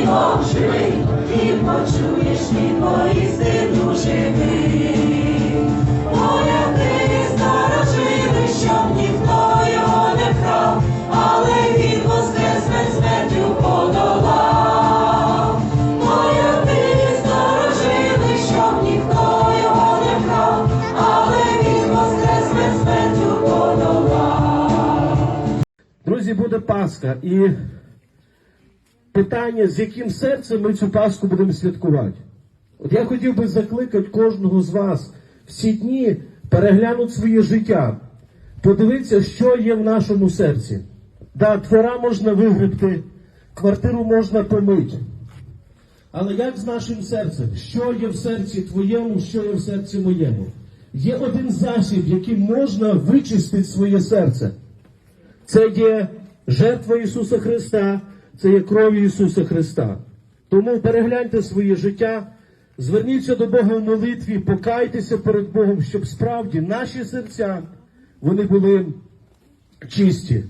Бог живий, і почуєш він поістину живий. Поляки старожили, щоб ніхто його не вкрав, але він воскрес, смертю подолав. Поляки старожили, щоб ніхто його не вкрав, але він воскрес, смертю подолав. Друзі, буде Пасха, і питання, з яким серцем ми цю Пасху будемо святкувати. От я хотів би закликати кожного з вас всі дні переглянути своє життя, подивитися, що є в нашому серці. Да, двора можна вигребти, квартиру можна помити. Але як з нашим серцем? Що є в серці твоєму, що є в серці моєму? Є один засіб, яким можна вичистити своє серце. Це є жертва Ісуса Христа, це є кров Ісуса Христа. Тому перегляньте своє життя, зверніться до Бога в молитві, покайтеся перед Богом, щоб справді наші серця, вони були чисті.